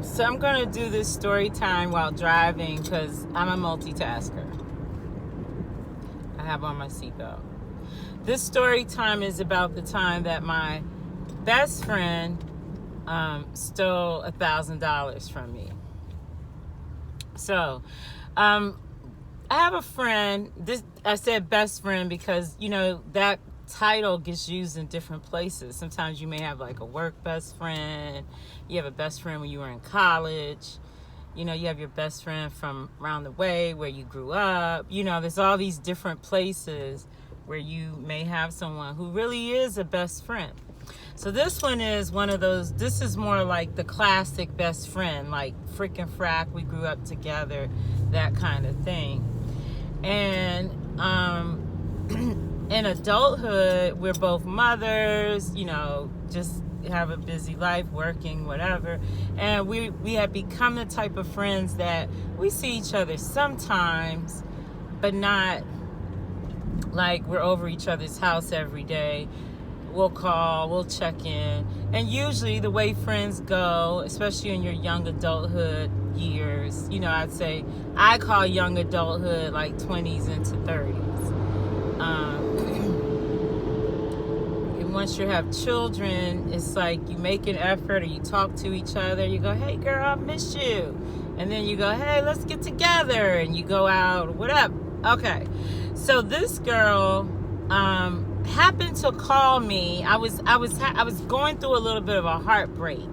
So I'm going to do this story time while driving because I'm a multitasker. I have on my seatbelt. This story time is about the time that my best friend stole $1,000 from me. So, I have a friend. I said best friend because, that title gets used in different places. Sometimes you may have like a work best friend. You have a best friend when you were in college. You have your best friend from around the way where you grew up. There's all these different places where you may have someone who really is a best friend. So this one is one of those. This is more like the classic best friend, like frickin' frack, we grew up together, that kind of thing. And in adulthood, we're both mothers, just have a busy life, working, whatever. And we have become the type of friends that we see each other sometimes, but not like we're over each other's house every day. We'll call, we'll check in. And usually the way friends go, especially in your young adulthood years, I'd say I call young adulthood like 20s into 30s. And once you have children, it's like you make an effort or you talk to each other. You go, hey girl, I miss you. And then you go, hey, let's get together. And you go out, whatever. Okay. So this girl happened to call me. I was going through a little bit of a heartbreak.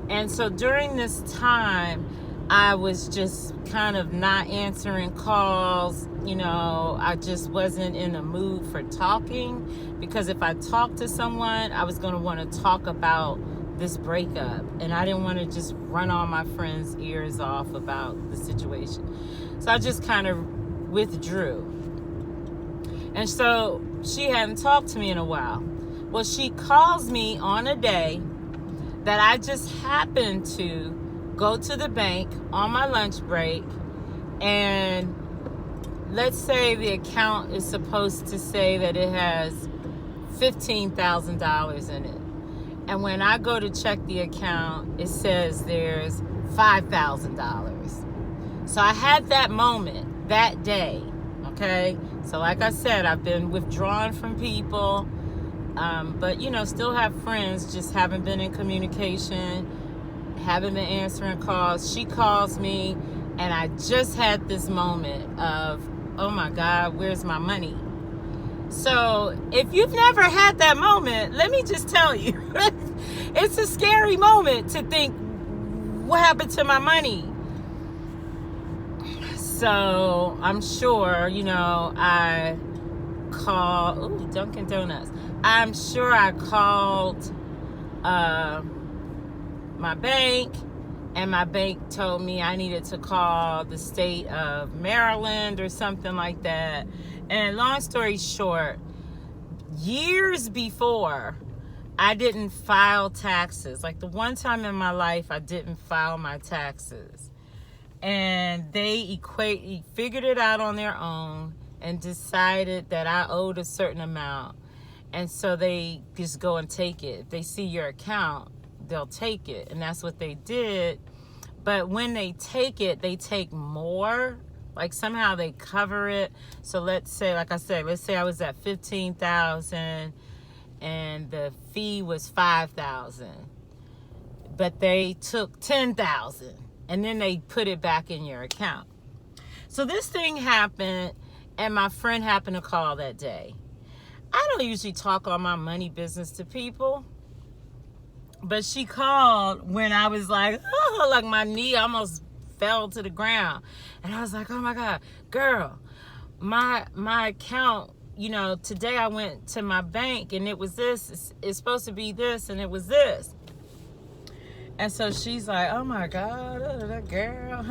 And so during this time, I was just kind of not answering calls. I just wasn't in a mood for talking, because if I talked to someone, I was going to want to talk about this breakup, and I didn't want to just run all my friends' ears off about the situation. So I just kind of withdrew. And so she hadn't talked to me in a while. Well, she calls me on a day that I just happened to go to the bank on my lunch break, and let's say the account is supposed to say that it has $15,000 in it. And when I go to check the account, it says there's $5,000. So I had that moment that day, okay? So like I said, I've been withdrawn from people, but, still have friends, just haven't been in communication, haven't been answering calls. She calls me, and I just had this moment of, oh my God, where's my money? So if you've never had that moment, let me just tell you, it's a scary moment to think, what happened to my money? So I'm sure, I called, Dunkin' Donuts. I'm sure I called my bank, and my bank told me I needed to call the state of Maryland or something like that. And long story short, years before, I didn't file taxes. Like the one time in my life, I didn't file my taxes. And they figured it out on their own and decided that I owed a certain amount. And so they just go and take it. If they see your account, they'll take it. And that's what they did. But when they take it, they take more. Like somehow they cover it. So let's say, like I said, let's say I was at $15,000 and the fee was $5,000. But they took $10,000 and then they put it back in your account. So this thing happened, and my friend happened to call that day. I don't usually talk all my money business to people, but she called when I was like, oh, like my knee almost fell to the ground. And I was like, oh my God, girl, my account, today I went to my bank and it was this, it's supposed to be this, and it was this. And so she's like, oh my God, that girl,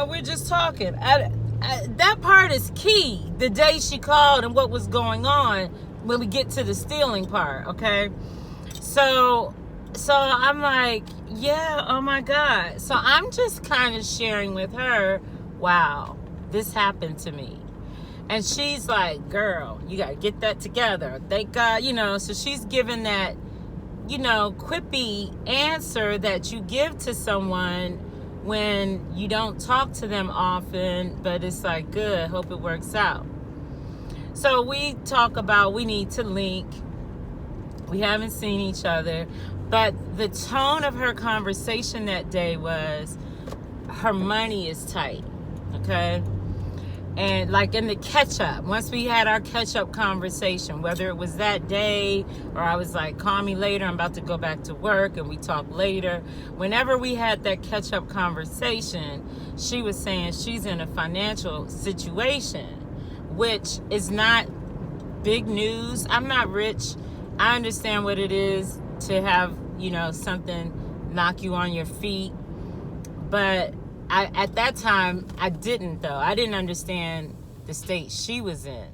we're just talking. That part is key, the day she called and what was going on when we get to the stealing part, okay? So I'm like, yeah, oh my God. So I'm just kind of sharing with her, wow, this happened to me. And she's like, girl, you got to get that together. Thank God, so she's giving that, quippy answer that you give to someone when you don't talk to them often, but it's like, good, hope it works out. So we talk about we need to link. We haven't seen each other, but the tone of her conversation that day was her money is tight, okay? And like in the catch-up, once we had our catch-up conversation, whether it was that day or I was like, call me later, I'm about to go back to work, and we talk later. Whenever we had that catch-up conversation, she was saying she's in a financial situation, which is not big news. I'm not rich. I understand what it is to have, something knock you on your feet. But at that time, I didn't, though. I didn't understand the state she was in.